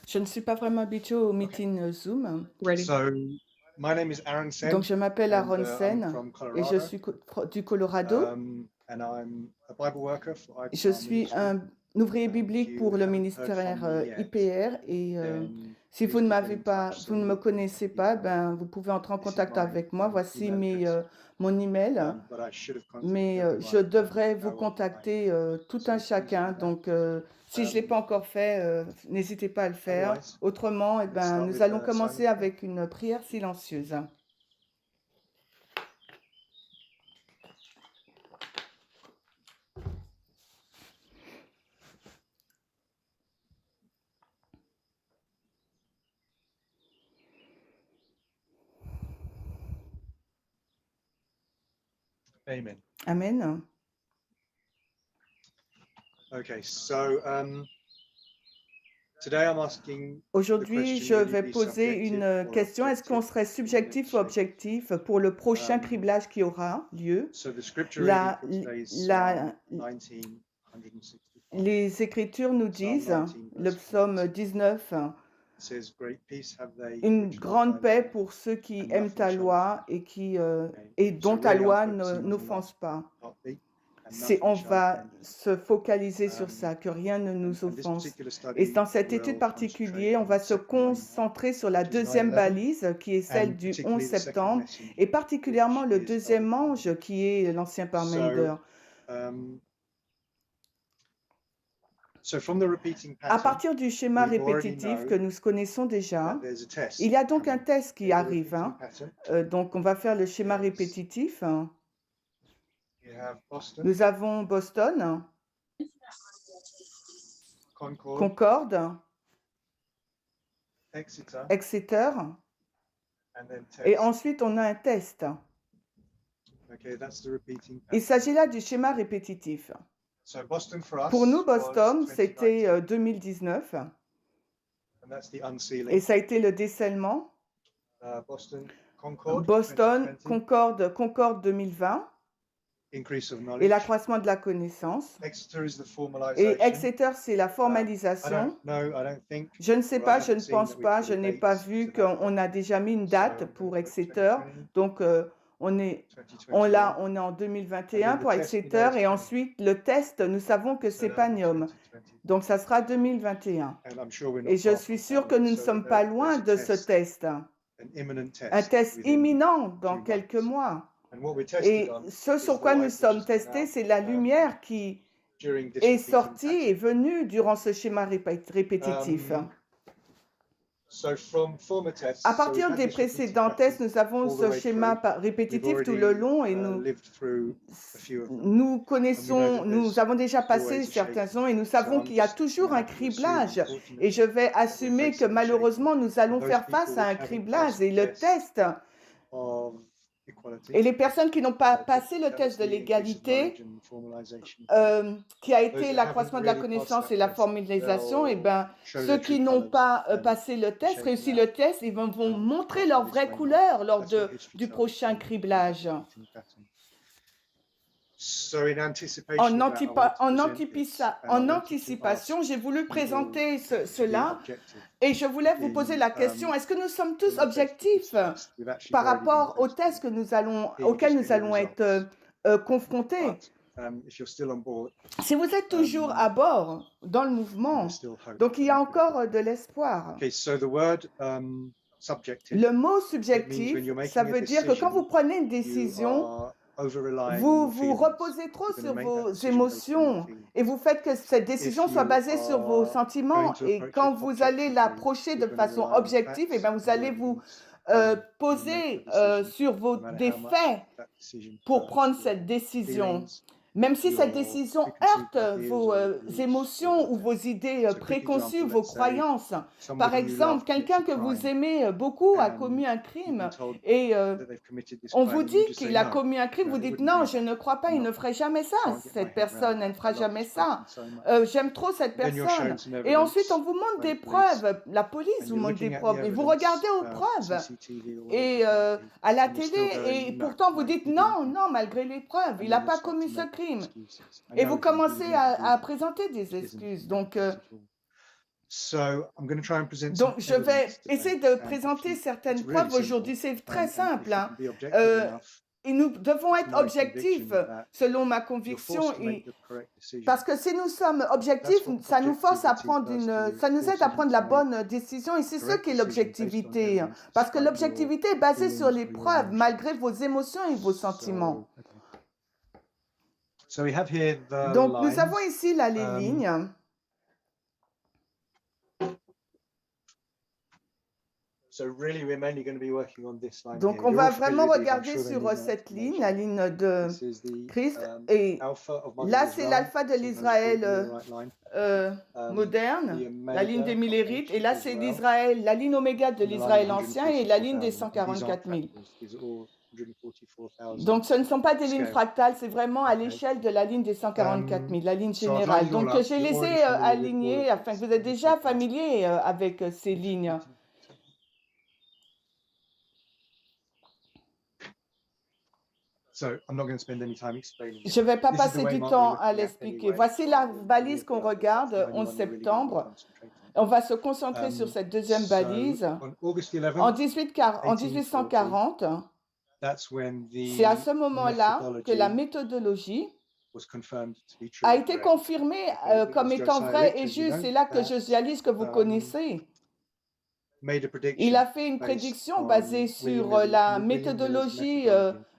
Je ne suis pas vraiment habituée au meeting Zoom. Ready. So, my name is Aaron Sen, Donc, je m'appelle Aaron I'm Sen from et je Colorado, suis du Colorado. and I'm a Bible worker for Je IPR suis Ministry. un ouvrier biblique you pour le haven't heard ministère from me yet, IPR et then si vous please ne do get m'avez in pas, touch. vous ne Some me of the connaissez pas, people, ben vous pouvez entrer en this is contact my avec moi. Voici email address, mon email, but I should have mais contacted je everyone devrais an vous hour behind. contacter tout So un please do chacun. that. Donc, si je ne l'ai pas encore fait, n'hésitez pas à le faire. Otherwise, Autrement, let's ben, start nous with allons a commencer silent prayer. avec une prière silencieuse. Amen. Amen. Okay, so today I'm asking the Aujourd'hui, question, je will you vais be poser subjective une or question. Est-ce qu'on objective serait for the subjectif next ou week? objectif pour le prochain Um, criblage qui aura lieu? So the scripture reading La, for today is la, Psalm 1965. les Écritures nous Psalm disent, 19 le verse 8. psalme 19, It says, "Great peace have they une which love grande thy paix law, pour ceux qui and aiment nothing ta shall loi offend." et So dont ta really I'm loi focusing on the n'offense pas. heartbeat, and C'est, nothing on shall va offend. se focaliser sur Um, ça, que rien ne nous and this offense. particular Et study dans cette étude will particulière, concentrate on on va the se second main one, concentrer sur la which is deuxième 9/11, balise, qui est celle and du 11 particularly the second septembre, message, et particulièrement which le is Elder deuxième Parham. ange, qui est l'ancien So, Parmender. so from the repeating À pattern, partir du schéma we already répétitif que know nous connaissons déjà, that there's a test il y a donc un coming. test qui In the arrive. repeating pattern, Donc, on va faire le schéma Yes. répétitif. you have Boston, Nous avons Boston, Concord, Concorde, Exeter, Exeter, and then et test. ensuite on a un test. Okay, that's the repeating Il pattern. s'agit là du schéma répétitif. So Boston for us Pour nous, was Boston, 2019, c'était 2019, and that's the et unsealing. ça a été le décèlement. Boston, Concord, Boston, 2020, Concorde 2020, increase of et knowledge. l'accroissement de la connaissance. Exeter is the Et formalization. Exeter, c'est la I formalisation. don't know, I don't think. Je ne sais or I pas, je haven't ne seen pense that we pas, put je a n'ai date pas to vu that. qu'on a déjà mis une date So, pour we're Exeter. 2020, Donc, on est 2021, on est en 2021 And then pour the test we know Exeter is et 20. ensuite le test, nous savons que So c'est that'll be Panium. 2020. Donc, ça sera 2021. And I'm sure we're Et not je far suis from sûre que Panion, nous ne so sommes pas there's loin a de ce test, test. an imminent Un test within imminent dans few quelques months. mois. And what we're tested Et on ce is sur the quoi nous light which sommes has come testés, out c'est la lumière qui during this est repeating sortie et pattern. venue durant ce schéma répétitif. So from former tests, À so we've partir had des this repeating précédents tests, pattern nous avons all the ce way schéma through. We've répétitif tout le already long et nous, lived through a few of them. nous And we know connaissons, that nous there's avons déjà passé always a certains shaping. ans et nous So savons I'm qu'il y a just toujours going to un have to assume, criblage. Et unfortunately, je vais that we're assumer que facing a malheureusement, shaping. nous allons Those faire people face à which un haven't criblage. passed Et the le test test, of equality, et les personnes qui n'ont pas that passé le was test de the increase of knowledge l'égalité, and formalization. qui a Those été that haven't l'accroissement de la really passed connaissance that et la test, formalisation, et they'll ben, show ceux their qui true n'ont colours pas and passé le be test, shaken réussi out. le test, ils vont montrer After leur this vraie way, couleur lors that's what history du tells prochain from this criblage. repeating pattern. So in anticipation of that, I want to present this, and I En wanted to anticipation, ask j'ai voulu people présenter to be cela objective et je voulais vous poser la in question, est-ce que nous sommes tous in the face of this objectifs test. We've actually par already been rapport au tested test on que it. Here you auquel just nous get your allons être results. confrontés? But if you're still on board, Si vous êtes toujours à bord dans le mouvement, there's still hope. donc il y a Let me put it encore that de l'espoir. way. Okay, so the word subjective, Le mot it means subjectif, when you're ça making a veut dire que quand vous decision, prenez une you décision, are over-relying on vous your vous feelings. reposez trop You're going to sur make that vos decision based on your émotions feelings. et vous faites que cette If décision soit you basée sur vos are sentiments. going to Et approach quand it vous allez objectively, l'approcher de you're going to façon rely on objective, et facts bien vous and allez vous evidence and you make poser the decision, sur no matter des how much faits that decision pour hurts prendre your cette décision. feelings, Même si cette your décision preconceived heurte ideas vos or your beliefs or émotions ou whatever. vos idées So quick préconçues, example, vos let's say croyances. Par somebody you exemple, love commits quelqu'un a que vous crime aimez beaucoup a and commis un you've crime been told et that they've committed this on crime vous and you dit just say qu'il a no, commis un crime, no, vous they dites wouldn't non, do je that. ne crois pas, I'm il ne not, ferait jamais ça. can't get my Cette head personne, around elle ne that. I fera love jamais this ça. person so much. J'aime trop cette Then you're shown personne. some Et ensuite, on evidence vous montre by des the police preuves. La police and vous you're montre des looking at the preuves et vous evidence, regardez aux preuves CCTV or whatever et it might be, à la and you're still télé et going, no, pourtant vous no, dites he didn't non, do non, it. malgré les preuves, il And n'a then you pas start commis to ce make up crime. excuses. I Et know vous it can be commencez really à brutal. présenter des It isn't excuses. the Donc, case at all. Donc, je vais essayer de présenter certaines preuves aujourd'hui. C'est très simple, hein. Et nous devons être objectifs selon ma conviction. Parce que si nous sommes objectifs, ça nous force à prendre ça nous aide à prendre la bonne décision. Et c'est ce qu'est l'objectivité. Parce que l'objectivité est basée sur les preuves, malgré vos émotions et vos sentiments. Donc, nous avons ici là les lignes. Donc, on va vraiment regarder sur cette ligne, la ligne de Christ. Et là, c'est l'alpha de l'Israël moderne, la ligne des millérites. Et là, c'est l'Israël, la ligne oméga de l'Israël ancien et la ligne des 144 000. Donc, ce ne sont pas des lignes fractales, c'est vraiment à l'échelle de la ligne des 144 000, la ligne générale. Donc, j'ai laissé aligner afin que vous êtes déjà familier avec ces lignes. Je ne vais pas passer du temps à l'expliquer. Voici la balise qu'on regarde, 11 septembre. On va se concentrer sur cette deuxième balise. En 1840, c'est à ce moment-là que la méthodologie a été confirmée comme étant vraie et juste. C'est là que Josialis, que vous connaissez, il a fait une prédiction basée sur la méthodologie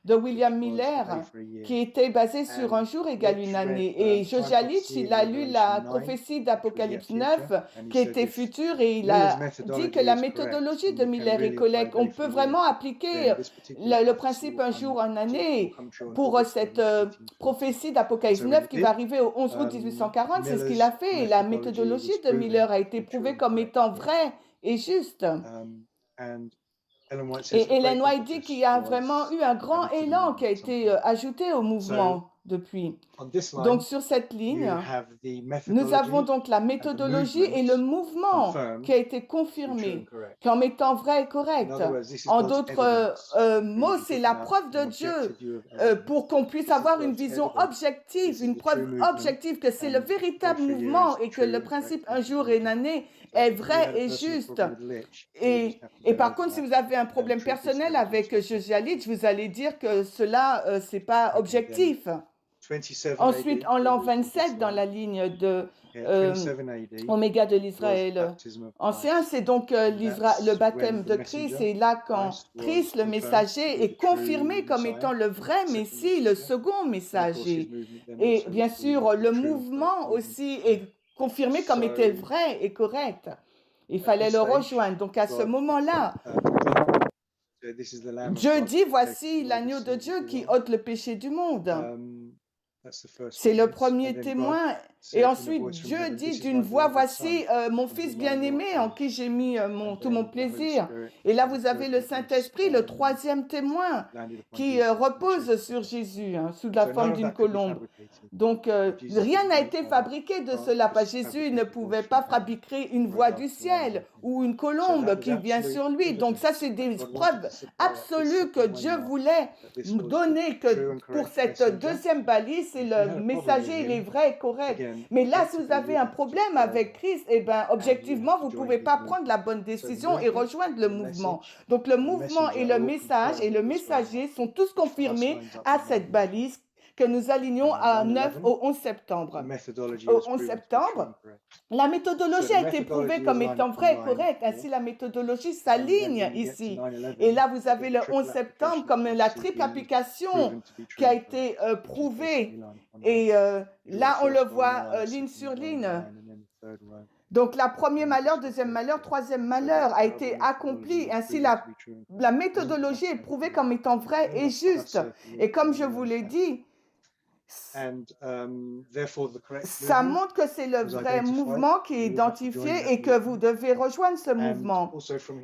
de William Miller, qui était basée sur un jour égale une année. Et Josialich, il a lu la prophétie d'Apocalypse 9, qui était future, et il a dit que la méthodologie de Miller est correcte. On peut vraiment appliquer le principe un jour en année pour cette prophétie d'Apocalypse 9 qui va arriver au 11 août 1840. C'est ce qu'il a fait. Et la méthodologie de Miller a été prouvée comme étant vraie et juste. Et Ellen White dit qu'il y a vraiment eu un grand élan qui a été ajouté au mouvement depuis. Donc sur cette ligne, nous avons donc la méthodologie et le mouvement qui a été confirmé comme étant vrai et correct. En d'autres mots, c'est la preuve de Dieu pour qu'on puisse avoir une vision objective, une preuve objective que c'est le véritable mouvement et que le principe un jour et une année est vrai et juste. Et par contre, si vous avez un problème personnel avec Josialich, vous allez dire que cela, c'est pas objectif. Ensuite, en l'an 27, dans la ligne de Oméga de l'Israël ancien, c'est donc le baptême de Christ. Et là, quand Christ, le messager, est confirmé comme étant le vrai Messie, le second messager. Et bien sûr, le mouvement aussi est confirmé comme étant vrai et correct. Il fallait le rejoindre. Donc, à ce moment-là, Dieu dit, voici l'agneau de Dieu qui ôte le péché du monde. C'est le premier témoin. Et ensuite, Dieu dit d'une voix, voici mon fils bien-aimé en qui j'ai mis tout mon plaisir. Et là, vous avez le Saint-Esprit, le troisième témoin, qui repose sur Jésus, sous la forme d'une colombe. Donc, rien n'a été fabriqué de cela. Jésus ne pouvait pas fabriquer une voix du ciel ou une colombe qui vient sur lui. Donc, ça, c'est des preuves absolues que Dieu voulait nous donner que pour cette deuxième balise, c'est le messager, il est vrai et correct. Mais là, si vous avez un problème avec Christ, eh bien, objectivement, vous ne pouvez pas prendre la bonne décision et rejoindre le mouvement. Donc, le mouvement et le message et le messager sont tous confirmés à cette balise que nous alignons au 11 septembre. Au 11 septembre, la méthodologie a été prouvée comme étant vraie et correcte. Ainsi, la méthodologie s'aligne ici. Et là, vous avez le 11 septembre comme la triple application qui a été prouvée. Et là, on le voit ligne sur ligne. Donc, la premier malheur, deuxième malheur, troisième malheur a été accompli. Ainsi, la méthodologie est prouvée comme étant vraie et juste. Et comme je vous l'ai dit, ça montre que c'est le vrai mouvement qui est identifié et que vous devez rejoindre ce mouvement.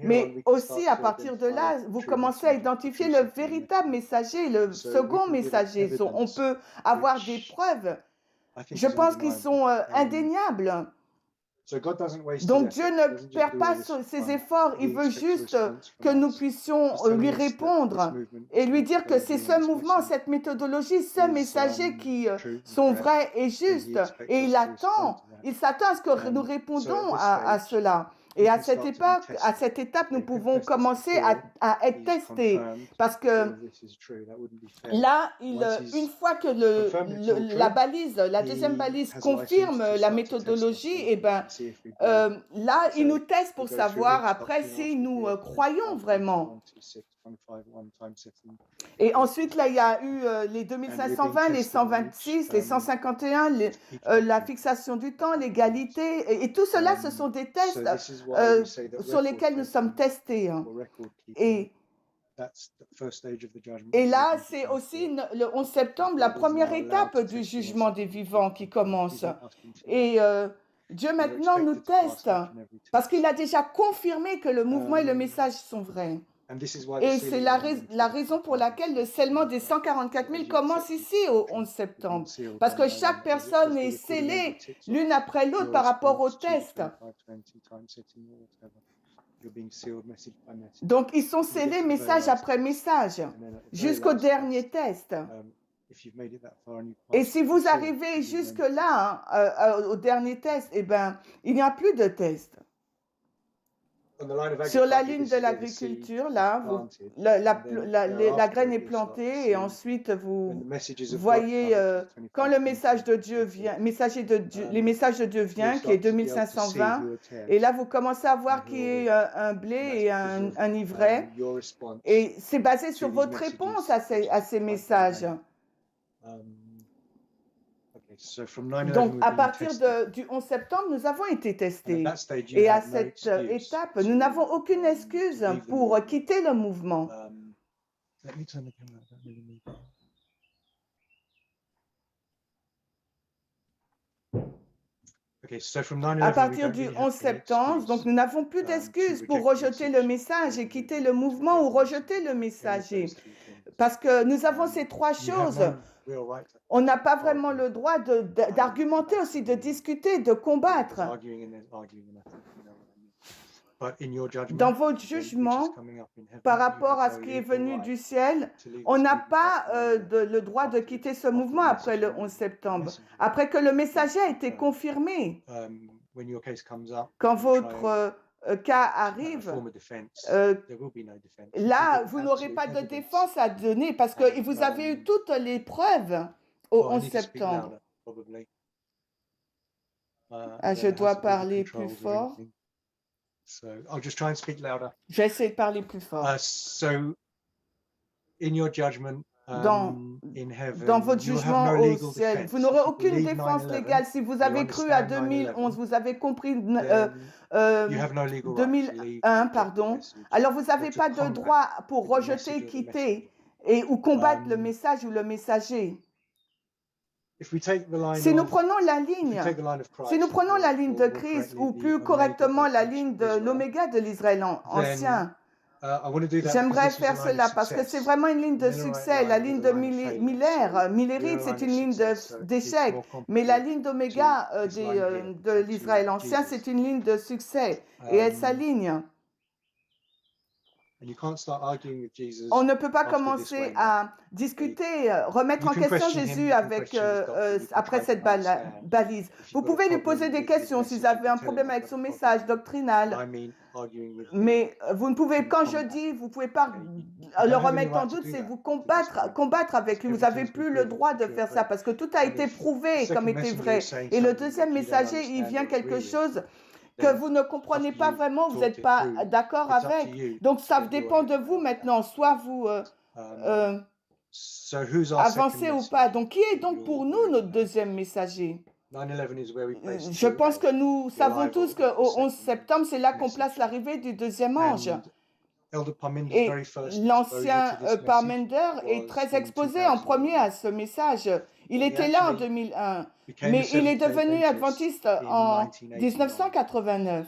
Mais aussi, à partir de là, vous commencez à identifier le véritable messager, le second messager. On peut avoir des preuves. Je pense qu'ils sont indéniables. Donc Dieu ne perd pas ses efforts, il veut juste que nous puissions lui répondre et lui dire que c'est ce mouvement, cette méthodologie, ce messager qui sont vrais et justes. Et il s'attend à ce que nous répondons à cela. Et à cette étape, nous pouvons commencer à être testés. Parce que là, une fois que la deuxième balise confirme la méthodologie, et ben, là, il nous teste pour savoir après si nous croyons vraiment. Et ensuite, là, il y a eu les 2520, les 126, les 151, la fixation du temps, l'égalité. Et tout cela, ce sont des tests sur lesquels nous sommes testés. Hein. Et là, c'est aussi le 11 septembre, la première étape du jugement des vivants qui commence. Et Dieu maintenant nous teste parce qu'il a déjà confirmé que le mouvement et le message sont vrais. Et c'est la raison pour laquelle le scellement des 144 000 commence ici au 11 septembre. Parce que chaque personne est scellée l'une après l'autre par rapport au test. Donc, ils sont scellés message après message jusqu'au dernier test. Et si vous arrivez jusque-là, au dernier test, eh ben, il n'y a plus de test. Sur la ligne de l'agriculture, là, la graine est plantée et ensuite vous voyez quand le message de Dieu vient, les messages de Dieu vient, qui est 2520, et là vous commencez à voir qui est un blé et un ivraie, et c'est basé sur votre réponse à ces messages. Donc, à partir du 11 septembre, nous avons été testés. Et à cette étape, nous n'avons aucune excuse pour quitter le mouvement. À partir du 11 septembre, donc nous n'avons plus d'excuses pour rejeter le message et quitter le mouvement ou rejeter le messager. Parce que nous avons ces trois choses. On n'a pas vraiment le droit d'argumenter aussi, de discuter, de combattre. Dans votre jugement, par rapport à ce qui est venu du ciel, on n'a pas le droit de quitter ce mouvement après le 11 septembre, après que le messager a été confirmé. Quand votre cas arrive, là, vous n'aurez pas de défense à donner parce que vous avez eu toutes les preuves au 11 septembre. Je dois parler plus fort. Je vais essayer de parler plus fort. Dans votre jugement au ciel, vous n'aurez aucune défense légale. Si vous avez cru à 2011, vous avez compris 2001, pardon, alors vous n'avez pas de droit pour rejeter, quitter ou combattre le message ou le messager. Si nous prenons la ligne de Christ, ou plus correctement la ligne de l'oméga de l'Israël ancien, j'aimerais faire cela parce que c'est vraiment une ligne de succès. La ligne de Millérite, c'est une ligne d'échec, mais la ligne d'oméga de l'Israël ancien, c'est une ligne de succès et elle s'aligne. On ne peut pas commencer à discuter, remettre en question Jésus après cette balise. Vous pouvez lui poser des questions si vous avez un problème avec son message doctrinal. Mais vous ne pouvez, quand je dis, vous ne pouvez pas le remettre en doute, c'est vous combattre avec lui. Vous n'avez plus le droit de faire ça parce que tout a été prouvé comme était vrai. Et le deuxième messager, il vient quelque chose que vous ne comprenez pas vraiment, vous n'êtes pas d'accord avec. Donc, ça dépend de vous maintenant. Soit vous avancez ou pas. Donc, qui est donc pour nous notre deuxième messager? Je pense que nous savons tous qu'au 11 septembre, c'est là qu'on place l'arrivée du deuxième ange. Et l'ancien Parmender est très exposé en premier à ce message. Il était là en 2001, mais il est devenu adventiste en 1989.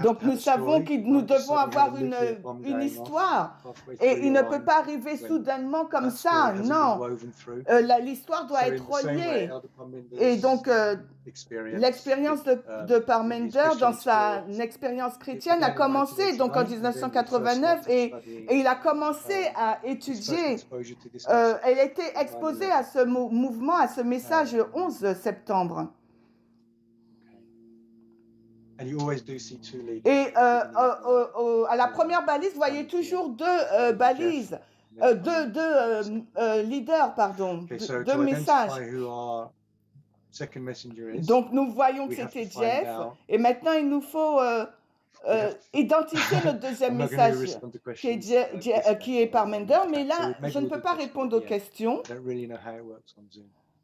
Donc nous savons que nous devons avoir une histoire et il ne peut pas arriver soudainement comme ça, non. L'histoire doit être reliée. Et donc l'expérience de Parmender dans sa expérience chrétienne a commencé donc en 1989 et il a commencé à étudier, elle était exposée à ce mouvement, à ce message le 11 septembre. Et à la première balise, vous voyez toujours deux balises, deux leaders, pardon, deux messages. Donc nous voyons que c'était Jeff, et maintenant il nous faut identifier le deuxième message qui est Parmender, mais là je ne peux pas répondre aux questions.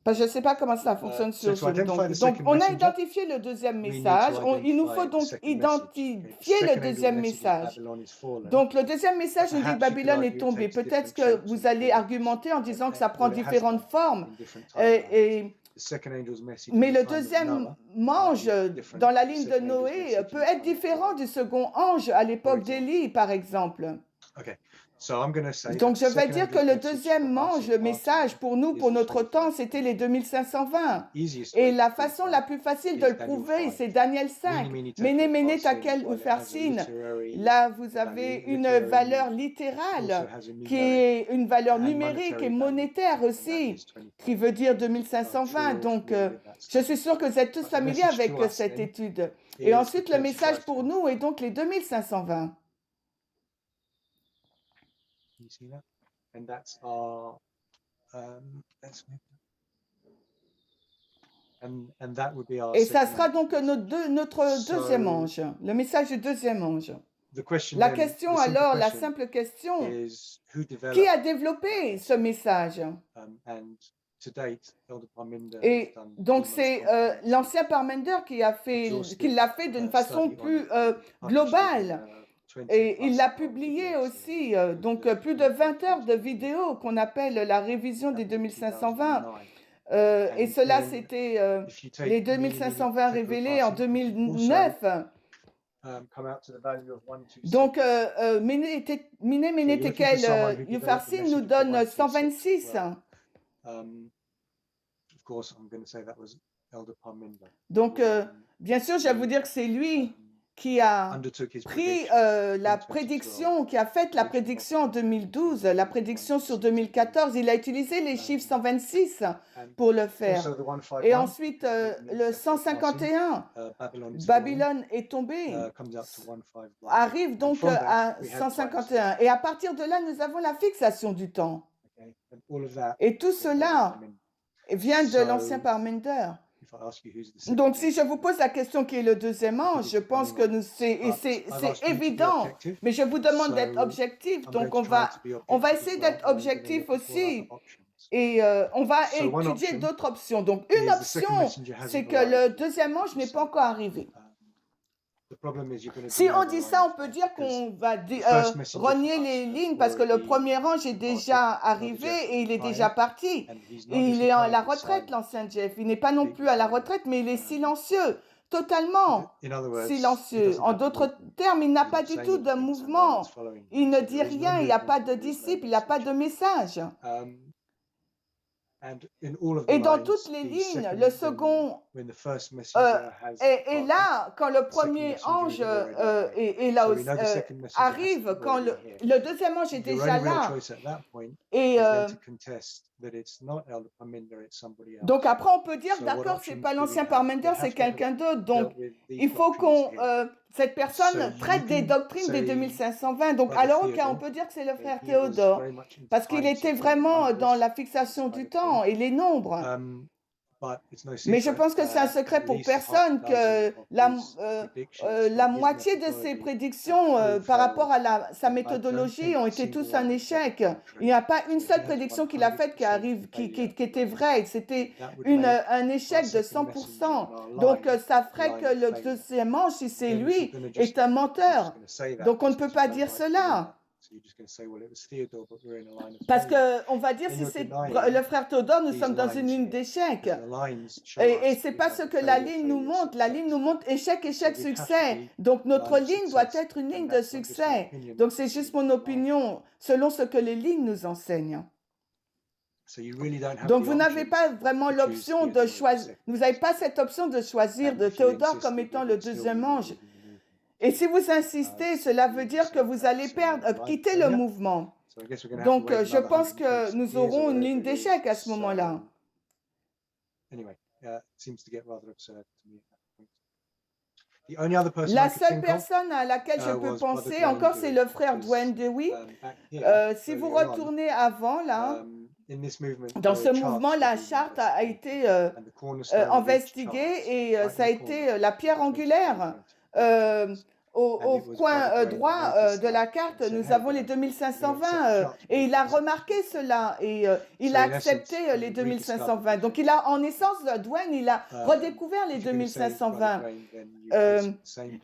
Parce que je ne sais pas comment ça fonctionne sur Zoom. Donc, on a identifié le deuxième message. Il nous faut donc identifier le deuxième message. Donc, le deuxième message nous dit que Babylone est tombée. Peut-être que vous allez argumenter en disant que ça prend différentes formes. Mais le deuxième ange dans la ligne de Noé peut être différent du second ange à l'époque d'Élie, par exemple. Donc, je vais dire que le deuxième ange, le message pour nous, pour notre temps, c'était les 2520. Et la façon la plus facile de le prouver, c'est Daniel 5. Mene, mene, tekel, upharsin. Là, vous avez une valeur littérale, qui est une valeur numérique et monétaire aussi, qui veut dire 2520. Donc, je suis sûr que vous êtes tous familiers avec cette étude. Et ensuite, le message pour nous est donc les 2520. You see that? And that's our and that would be our Et ça sera donc notre deuxième ange, le message du deuxième ange. La question alors, la simple question, qui a développé ce message? Et donc c'est l'ancien Parmender qui l'a fait d'une façon plus globale. Et il l'a publié aussi, donc plus de 20 heures de vidéos qu'on appelle la révision des 2520. Et cela, c'était les 2520 révélés en 2009. Donc, Mene, mene, tekel, upharsin nous donne 126. Donc, bien sûr, je vais vous dire que c'est lui qui a pris la prédiction, qui a fait la prédiction en 2012, la prédiction sur 2014. Il a utilisé les chiffres 126 pour le faire. Et ensuite, le 151, Babylone est tombée, arrive donc à 151. Et à partir de là, nous avons la fixation du temps. Et tout cela vient de l'ancien Parmender. Donc, si je vous pose la question qui est le deuxième ange, je pense que c'est évident, mais je vous demande d'être objectif. Donc, on va essayer d'être objectif aussi et on va étudier d'autres options. Donc, une option, c'est que le deuxième ange n'est pas encore arrivé. Si on dit ça, on peut dire qu'on va renier les lignes parce que le premier ange est déjà arrivé et il est déjà parti. Et il est à la retraite, l'ancien Jeff. Il n'est pas non plus à la retraite, mais il est silencieux, totalement silencieux. En d'autres termes, il n'a pas du tout de mouvement. Il ne dit rien, il n'y a pas de disciple, il n'y a pas de message. Et dans toutes les lignes, le second est là quand le premier ange arrive, quand le deuxième ange est déjà là. Et donc après, on peut dire, d'accord, c'est pas l'ancien Parmender, c'est quelqu'un d'autre. Donc, il faut qu'on cette personne traite des doctrines des 2520. Donc, alors, ok, on peut dire que c'est le frère Théodore, parce qu'il était vraiment dans la fixation du temps et les nombres. Mais je pense que c'est un secret pour personne que la moitié de ses prédictions par rapport à sa méthodologie ont été tous un échec. Il n'y a pas une seule prédiction qu'il a faite qui était vraie. C'était un échec de 100%. Donc, ça ferait que le deuxième ange, si c'est lui, est un menteur. Donc, on ne peut pas dire cela. Parce qu'on va dire si c'est le frère Théodore, nous sommes dans une ligne d'échec. Et ce n'est pas ce que la ligne nous montre. La ligne nous montre échec, échec, succès. Donc notre ligne doit être une ligne de succès. Donc c'est juste mon opinion selon ce que les lignes nous enseignent. Donc vous n'avez pas vraiment l'option de choisir. Vous n'avez pas cette option de choisir de Théodore comme étant le deuxième ange. Et si vous insistez, cela veut dire que vous allez quitter le mouvement. Donc, je pense que nous aurons une ligne d'échec à ce moment-là. La seule personne à laquelle je peux penser encore, c'est le frère Dwayne Dewey. Si vous retournez avant, là, dans ce mouvement, la charte a été investiguée et ça a été la pierre angulaire. Au coin droit de la carte, nous avons les 2520 et il a remarqué cela et il a accepté les 2520. Donc, il a, en essence, Dwayne, il a redécouvert les 2520.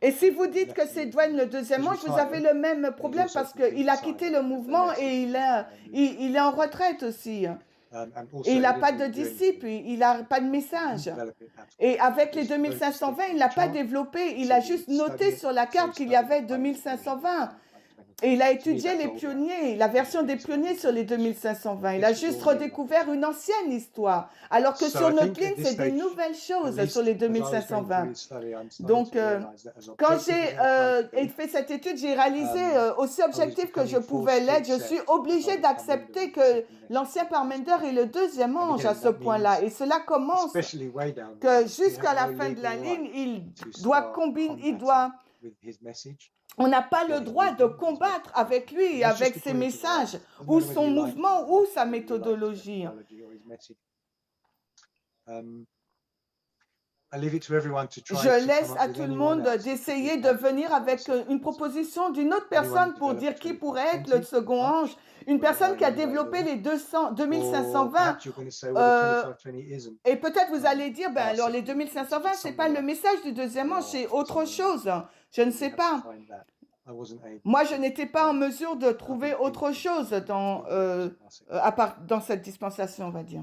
Et si vous dites que c'est Dwayne le deuxième ange, vous avez le même problème parce qu'il a quitté le mouvement et il est en retraite aussi. Et il n'a pas de disciples, il n'a pas de message. Et avec les 2520, il n'a pas développé, il a juste noté sur la carte qu'il y avait 2520. Et il a étudié les pionniers, la version des pionniers sur les 2520. Il a juste redécouvert une ancienne histoire. Alors que sur notre ligne, c'est des nouvelles choses sur les 2520. Donc, quand j'ai fait cette étude, j'ai réalisé aussi objectif que je pouvais l'être. Je suis obligée d'accepter que l'ancien Parmenter est le deuxième ange à ce point-là. Et cela commence que jusqu'à la fin de la ligne, il doit on n'a pas le droit de combattre avec lui, avec ses messages, ou son mouvement, ou sa méthodologie. Je laisse à tout le monde d'essayer de venir avec une proposition d'une autre personne pour dire qui pourrait être le second ange. Une personne qui a développé les 2520. Et peut-être vous allez dire, ben alors les 2520, ce n'est pas le message du deuxième ange, c'est autre chose. Je ne sais pas. Moi, je n'étais pas en mesure de trouver autre chose dans cette dispensation, on va dire.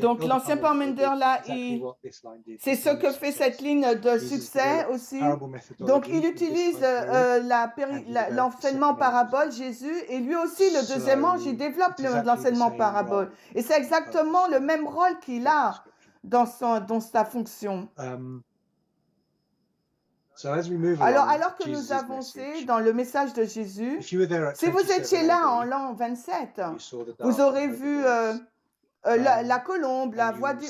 Donc, l'ancien Parmenter, là, c'est ce que fait cette ligne de succès aussi. Donc, il utilise l'enseignement parabole, Jésus, et lui aussi, le deuxième ange, il développe l'enseignement parabole. Et c'est exactement le même rôle qu'il a dans sa fonction. Alors que nous avançons dans le message de Jésus, si vous étiez là en l'an 27, vous aurez vu la colombe,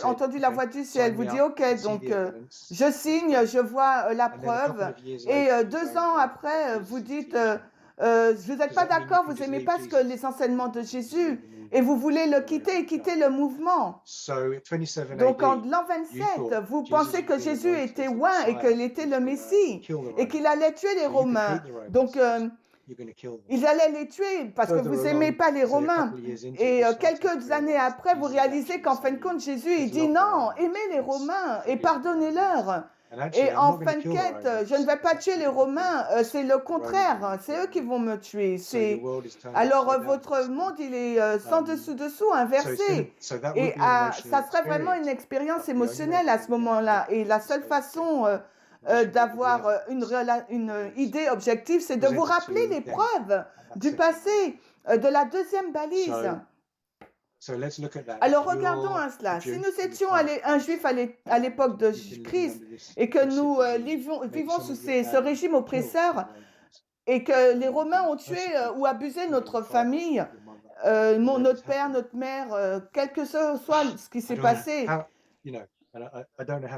entendu la voix du ciel, vous dites ok, donc je signe, je vois la preuve, et 2 ans après, vous dites vous n'êtes pas d'accord, vous n'aimez pas les enseignements de Jésus, et vous voulez le quitter et quitter le mouvement. Donc en l'an 27, vous pensez que Jésus était oint et qu'il était le Messie et qu'il allait tuer les Romains. Donc ils allaient les tuer parce que vous n'aimez pas les Romains. Et quelques années après, vous réalisez qu'en fin de compte, Jésus, il dit non, aimez les Romains et pardonnez-leur. Et en fin de quête, je ne vais pas tuer les Romains, c'est le contraire, c'est eux qui vont me tuer. Alors votre monde, il est sans dessous, inversé. Et ça serait vraiment une expérience émotionnelle à ce moment-là. Et la seule façon d'avoir une idée objective, c'est de vous rappeler les preuves du passé, de la deuxième balise. Alors regardons à cela. Si nous étions un juif à l'époque de Christ et que nous vivons sous ce régime oppresseur et que les Romains ont tué ou abusé notre famille, notre père, notre mère, quel que soit ce qui s'est passé,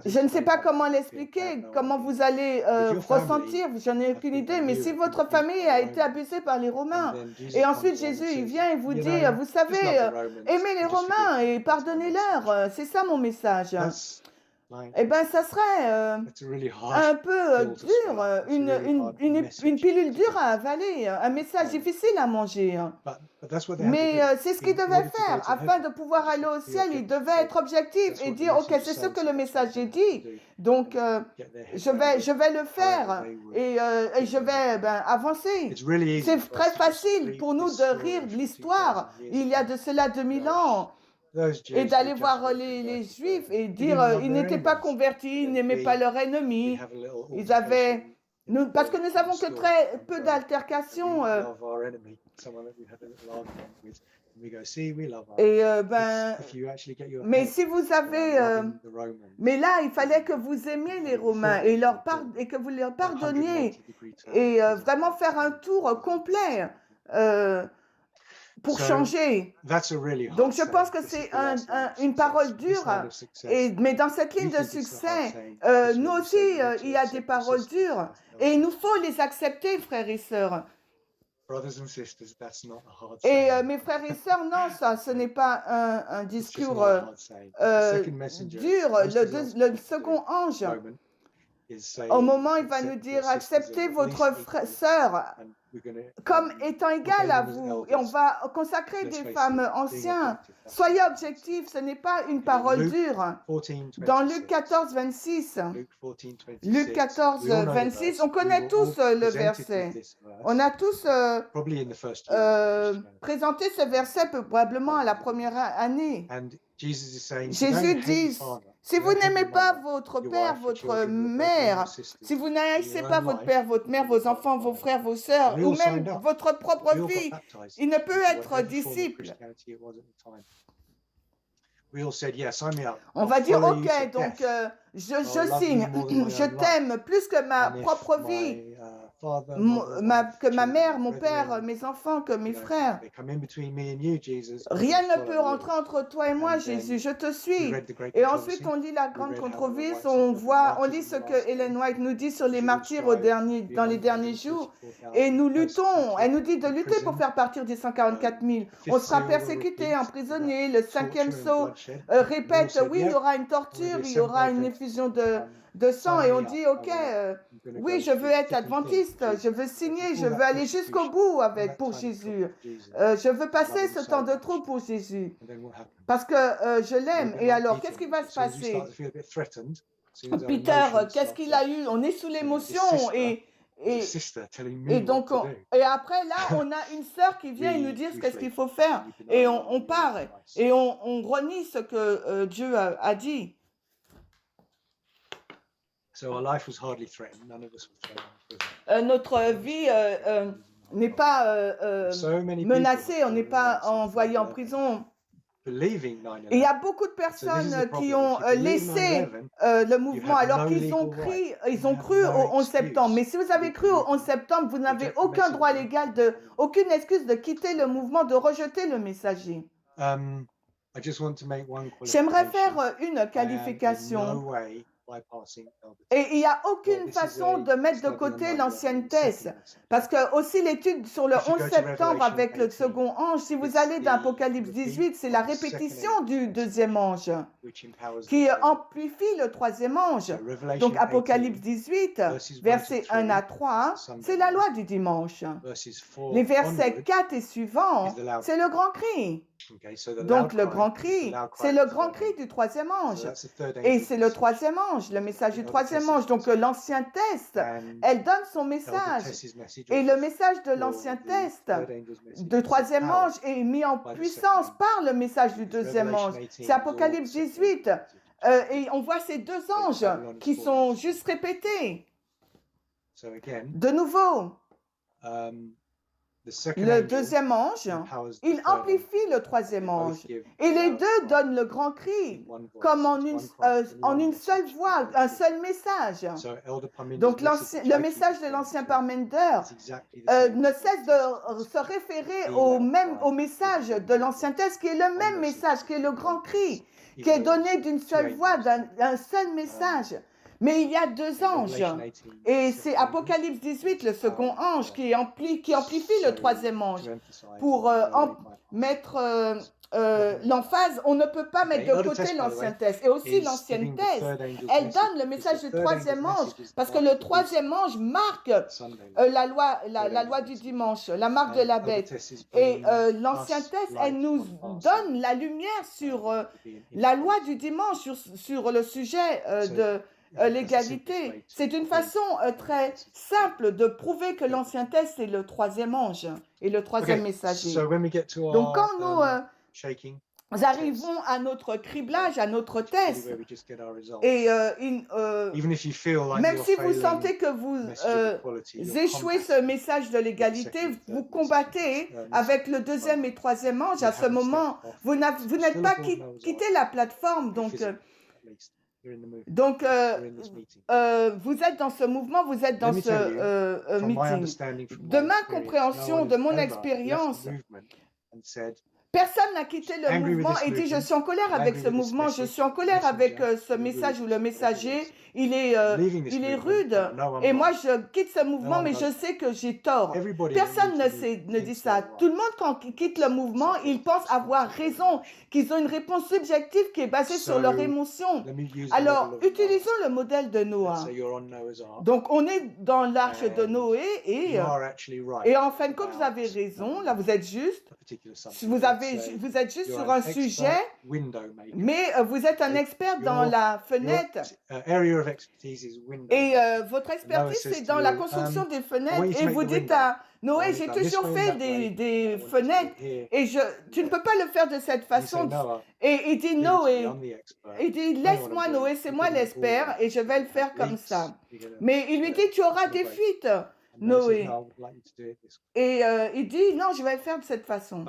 je ne sais pas comment l'expliquer, comment vous allez ressentir, je n'ai aucune idée, mais si votre famille a été abusée par les Romains, et ensuite Jésus il vient et vous dit, vous savez, aimez les Romains et pardonnez-leur, c'est ça mon message. eh ben, ça serait un peu dur, une pilule dure à avaler, un message difficile à manger. Mais c'est ce qu'il devait faire. Afin de pouvoir aller au ciel, il devait être objectif et dire, OK, c'est ce que le messager dit. Donc, je vais le faire et je vais avancer. C'est très facile pour nous de rire de l'histoire. Il y a de cela 2000 ans. Et d'aller voir les Juifs et dire ils n'étaient pas convertis, ils n'aimaient pas leur ennemi. Ils avaient... parce que nous avons que très peu d'altercations. Et mais si vous avez... mais là, il fallait que vous aimiez les Romains et que vous leur pardonniez et vraiment faire un tour complet. Pour changer. Donc, je pense que c'est une parole dure, mais dans cette ligne de succès, nous aussi, il y a des paroles dures et il nous faut les accepter, frères et sœurs. Et mes frères et sœurs, non, ça, ce n'est pas un discours dur. Le second ange, au moment, il va nous dire, acceptez votre sœur comme étant égale à vous. Et on va consacrer des femmes anciennes. Soyez objectifs, ce n'est pas une parole dure. Dans Luc 14, 26, Luc 14, 26, on connaît tous le verset. On a tous présenté ce verset probablement à la première année. Jésus dit, si vous n'aimez pas votre père, votre mère, si vous n'haïssez pas votre père, votre mère, vos enfants, vos frères, vos sœurs, ou même votre propre vie, il ne peut être disciple. On va dire, OK, donc je signe, je t'aime plus que ma propre vie, que ma mère, mon père, mes enfants, que mes frères. Rien ne peut rentrer entre toi et moi, Jésus, je te suis. Et ensuite, on lit la grande controverse, on lit ce que Ellen White nous dit sur les martyrs dans les derniers jours. Et nous luttons, elle nous dit de lutter pour faire partir des 144 000. On sera persécuté, emprisonné, le 5e sceau répète, oui, il y aura une torture, il y aura une effusion de sang. Et on dit, OK, oui, je veux être adventiste, je veux signer, je veux aller jusqu'au bout pour Jésus. Je veux passer ce temps de trou pour Jésus. Parce que je l'aime. Et alors, qu'est-ce qui va se passer? Peter, qu'est-ce qu'il a eu? On est sous l'émotion et donc, et après, là, on a une sœur qui vient et nous dire qu'est-ce qu'il faut faire. Et on part et on renie ce que Dieu a dit. Notre vie n'est pas menacée, on n'est pas envoyé en prison. Et il y a beaucoup de personnes qui ont laissé le mouvement alors qu'ils ont cru au 11 septembre. Mais si vous avez cru au 11 septembre, vous n'avez aucun droit légal, aucune excuse de quitter le mouvement, de rejeter le messager. J'aimerais faire une qualification. Et il n'y a aucune façon de mettre de côté l'ancienne thèse. Parce que aussi l'étude sur le 11 septembre avec le second ange, si vous allez dans Apocalypse 18, c'est la répétition du deuxième ange qui amplifie le troisième ange. Donc Apocalypse 18, versets 1 à 3, c'est la loi du dimanche. Les versets 4 et suivants, c'est le grand cri. Donc le grand cri, c'est le grand cri du troisième ange. Et c'est le troisième ange, le message du troisième ange. Donc l'ancien test, elle donne son message. Et le message de l'ancien test, du troisième ange, est mis en puissance par le message du deuxième ange. C'est Apocalypse 18. Et on voit ces deux anges qui sont juste répétés. De nouveau. Le deuxième ange, il amplifie le troisième ange. Et les deux donnent le grand cri, comme en une seule voix, un seul message. Donc le message de l'ancien Parmenter ne cesse de se référer au message de l'ancien texte, qui est le même message, qui est le grand cri, qui est donné d'une seule voix, d'un seul message. Mais il y a deux anges, et c'est Apocalypse 18, le second ange, qui amplifie le troisième ange, pour mettre l'emphase, on ne peut pas mettre de côté l'ancien test. Et aussi l'ancienne test, elle donne le message du troisième ange, parce que le troisième ange marque la loi du dimanche, la marque de la bête. Et l'ancien test, elle nous donne la lumière sur la loi du dimanche, sur le sujet de l'égalité. C'est une façon très simple de prouver que l'ancien test est le troisième ange et le troisième messager. Donc quand nous arrivons à notre criblage, à notre test, et même si vous sentez que vous échouez ce message de l'égalité, vous combattez avec le deuxième et troisième ange. À ce moment, vous n'êtes pas quitté la plateforme, donc vous êtes dans ce mouvement, vous êtes dans ce meeting. De ma compréhension, de mon expérience, personne n'a quitté le mouvement et dit « je suis en colère avec ce mouvement, je suis en colère avec ce message ou le messager, il est rude et moi je quitte ce mouvement mais je sais que j'ai tort ». Personne ne dit ça. Tout le monde quand ils quittent le mouvement, ils pensent avoir raison, qu'ils ont une réponse subjective qui est basée sur leur émotion. Alors, utilisons le modèle de Noah. Donc, on est dans l'arche de Noé et en fin de compte, vous avez raison, là vous êtes juste. Vous êtes juste sur un sujet, mais vous êtes un expert dans la fenêtre. Et votre expertise, c'est dans la construction des fenêtres. Et vous dites à Noé, j'ai toujours fait des fenêtres et tu ne peux pas le faire de cette façon. Et il dit, Noé, il dit, laisse-moi Noé, c'est moi l'expert et je vais le faire comme ça. Mais il lui dit, tu auras des fuites. Noé. Et il dit, non, je vais le faire de cette façon.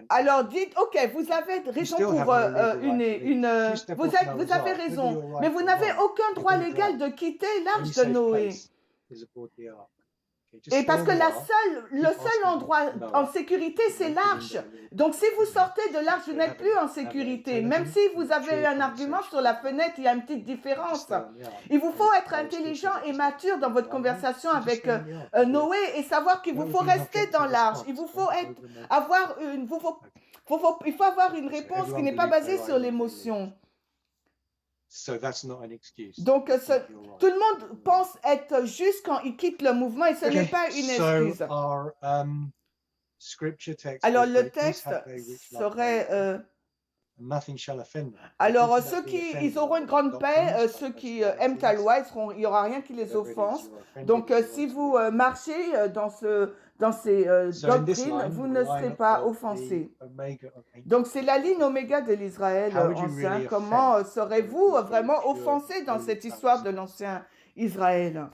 Alors dites, ok, vous avez raison pour vous avez raison, mais vous n'avez aucun droit légal de quitter l'arche de Noé. Et parce que le seul endroit en sécurité, c'est l'arche. Donc, si vous sortez de l'arche, vous n'êtes plus en sécurité. Même si vous avez eu un argument sur la fenêtre, il y a une petite différence. Il vous faut être intelligent et mature dans votre conversation avec Noé et savoir qu'il vous faut rester dans l'arche. Il vous faut avoir une réponse qui n'est pas basée sur l'émotion. Donc, tout le monde pense être juste quand il quitte le mouvement et ce n'est pas une excuse. Alors, le texte serait... Alors, ceux ils auront une grande paix, ceux qui aiment ta loi, il n'y aura rien qui les offense. Donc, si vous marchez dans ces doctrines, vous ne serez pas offensés. Donc, c'est la ligne oméga de l'Israël ancien. Comment serez-vous vraiment offensés dans cette histoire de l'ancien Israël?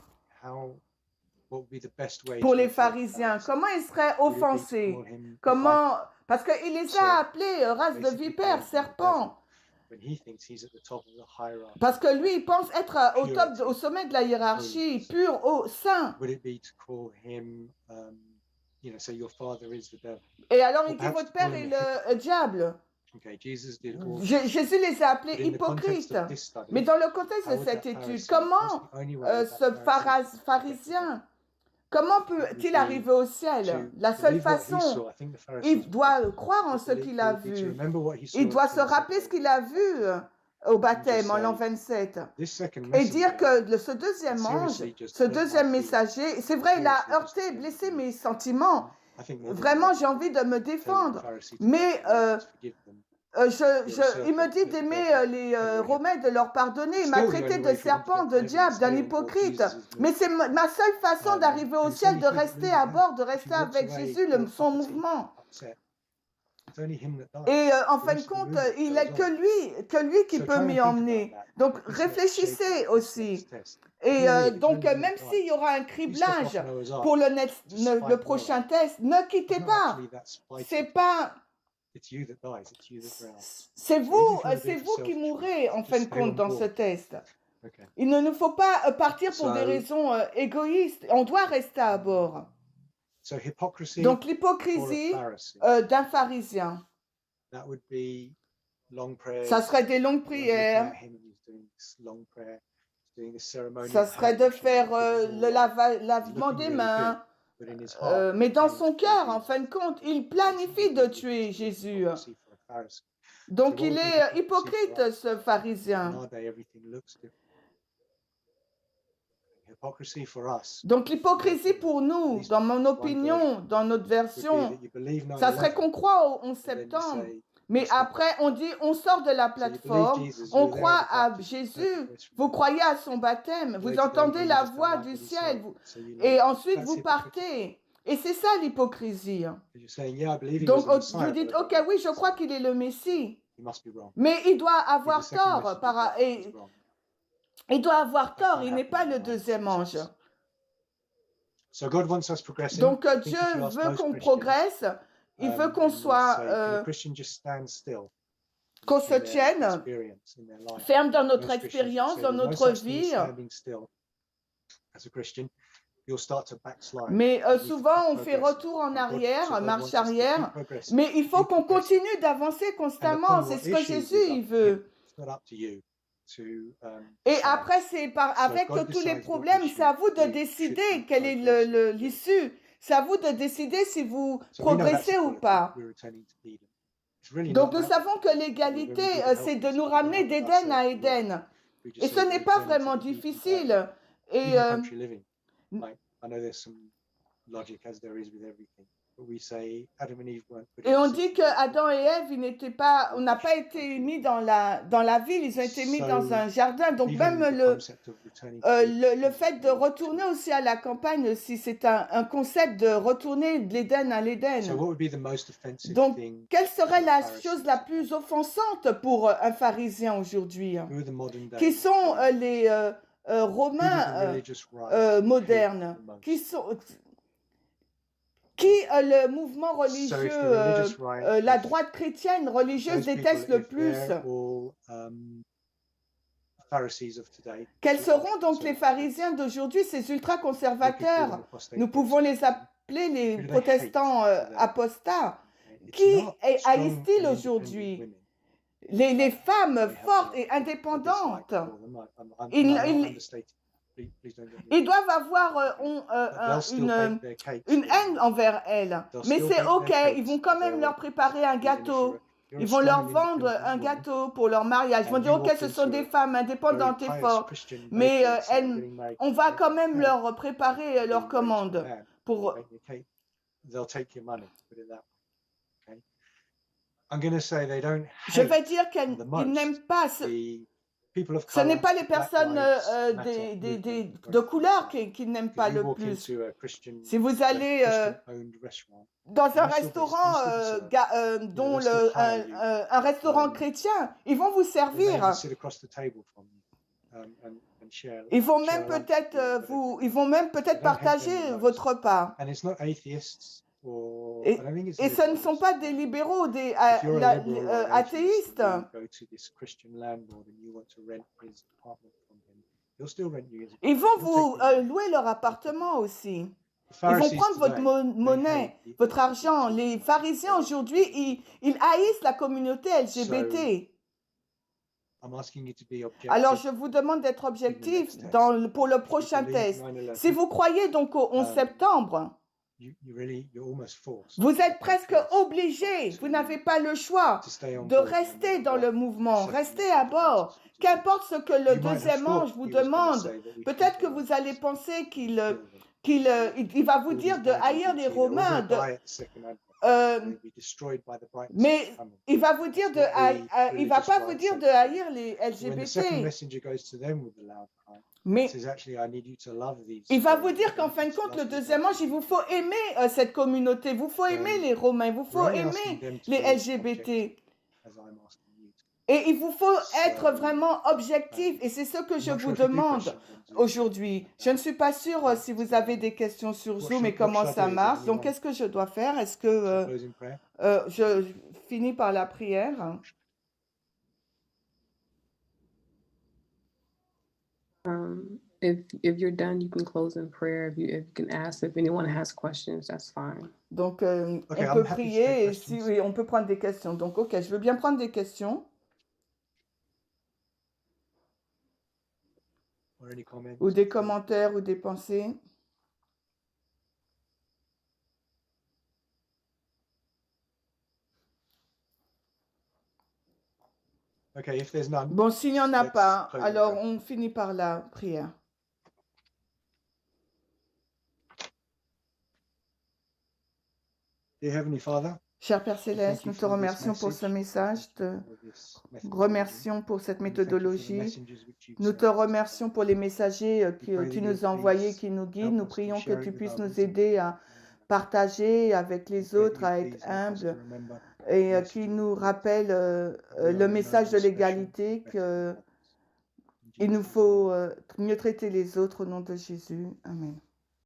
Pour les pharisiens, comment ils seraient offensés? Comment? Parce qu'il les a appelés race de vipères, serpents. Parce que lui, il pense être au sommet de la hiérarchie, pur, saint. Et alors il dit, votre père est le diable. Jésus les a appelés hypocrites. Mais dans le contexte de cette étude, comment ce pharisien, comment peut-il arriver au ciel? La seule façon, il doit croire en ce qu'il a vu. Il doit se rappeler ce qu'il a vu au baptême en l'an 27. Et dire que ce deuxième ange, ce deuxième messager, c'est vrai, il a heurté, blessé mes sentiments. Vraiment, j'ai envie de me défendre. Mais il me dit d'aimer les Romains, de leur pardonner. Il m'a traité de serpent, de diable, d'un hypocrite. Mais c'est ma seule façon d'arriver au ciel, de rester à bord, de rester avec Jésus, son mouvement. Et en fin de compte, il n'y a que lui qui peut m'y emmener. Donc, réfléchissez aussi. Et donc, même s'il y aura un criblage pour le prochain test, ne quittez pas. C'est vous qui mourrez en fin de compte dans ce test. Il ne nous faut pas partir pour des raisons égoïstes. On doit rester à bord. Donc l'hypocrisie d'un pharisien, ça serait des longues prières, ça serait de faire le lavement des mains, mais dans son cœur, en fin de compte, il planifie de tuer Jésus. Donc il est hypocrite, ce pharisien. Donc l'hypocrisie pour nous, dans mon opinion, dans notre version, ça serait qu'on croit au 11 septembre, mais après on dit on sort de la plateforme, on croit à Jésus, vous croyez à son baptême, vous entendez la voix du ciel, et ensuite vous partez. Et c'est ça l'hypocrisie. Donc vous dites, ok, oui, je crois qu'il est le Messie, mais il doit avoir tort. Il doit avoir tort, il n'est pas le deuxième ange. Donc Dieu veut qu'on progresse, il veut qu'on soit, qu'on se tienne ferme dans notre expérience, dans notre vie. Mais souvent on fait retour en arrière, marche arrière, mais il faut qu'on continue d'avancer constamment, c'est ce que Jésus il veut. Et après, c'est avec tous les problèmes, c'est à vous de décider quelle est l'issue. C'est à vous de décider si vous progressez ou pas. Donc, nous savons que l'égalité, c'est de nous ramener d'Éden à Éden. Et ce n'est pas vraiment difficile. Et on dit que Adam et Ève, on n'a pas été mis dans la ville, ils ont été mis dans un jardin. Donc même le fait de retourner aussi à la campagne, si c'est un concept de retourner de l'Éden à l'Éden. Donc quelle serait la chose la plus offensante pour un pharisien aujourd'hui? Qui sont les Romains modernes? Qui le mouvement religieux, la droite chrétienne religieuse déteste le plus? Quels seront donc les pharisiens d'aujourd'hui, ces ultra-conservateurs? Nous pouvons les appeler les protestants apostats. Qui haïssent-ils aujourd'hui? Les femmes fortes et indépendantes. Ils doivent avoir une haine envers elles. Mais c'est ok, ils vont quand même leur préparer un gâteau. Ils vont leur vendre un gâteau pour leur mariage. Ils vont dire, ok, ce sont des femmes indépendantes et fortes. Mais on va quand même leur préparer leur commande. Je vais dire qu'ils n'aiment pas ce n'est pas les personnes de couleur qui n'aiment pas le plus. Si vous allez dans un restaurant, un restaurant chrétien, ils vont vous servir. Ils vont même peut-être partager votre repas. Et ce ne sont pas des libéraux, des athéistes. Ils vont vous louer leur appartement aussi. Ils vont prendre votre monnaie, votre argent. Les pharisiens aujourd'hui, ils haïssent la communauté LGBT. Alors, je vous demande d'être objectif pour le prochain test. Si vous croyez donc au 11 septembre, vous êtes presque obligé, vous n'avez pas le choix de rester dans le mouvement, rester à bord. Qu'importe ce que le deuxième ange vous demande, peut-être que vous allez penser qu'il va vous dire de haïr les Romains, mais il va vous dire il va pas vous dire de haïr les LGBT. Mais il va vous dire qu'en fin de compte, le deuxième ange, il vous faut aimer cette communauté, il vous faut aimer les Romains, il vous faut aimer les LGBT. Et il vous faut être vraiment objectif, et c'est ce que je vous demande aujourd'hui. Je ne suis pas sûre si vous avez des questions sur Zoom et comment ça marche. Donc, qu'est-ce que je dois faire? Est-ce que je finis par la prière? If you're done, you can close in prayer. If you can ask if anyone has questions, that's fine. Donc, on peut prier et oui, on peut prendre des questions. Donc, ok, je veux bien prendre des questions. Ou des commentaires ou des pensées. Okay, if there's none, Bon, s'il n'y en a let's pas, close in alors prayer. on finit par la prière. Dear Heavenly Father, Cher Père we thank Céleste, you nous te for this remercions pour message. ce message, Thank you te for this methodology. remercions pour cette And we thank you for the méthodologie. messengers which you've Nous sent te us. remercions pour les messagers We que pray tu that nous you'll as envoyés, please qui nous guident. help Nous us to prions que share tu it with puisses nous others. And aider à partager avec we les pray that autres, à you'll être please help us to humbles remember et the message qui of nous equality. rappelle We le are in no message de way special l'égalité, or better than qu'il others. In nous Jesus' faut name. mieux traiter les autres au nom de Jésus. Amen.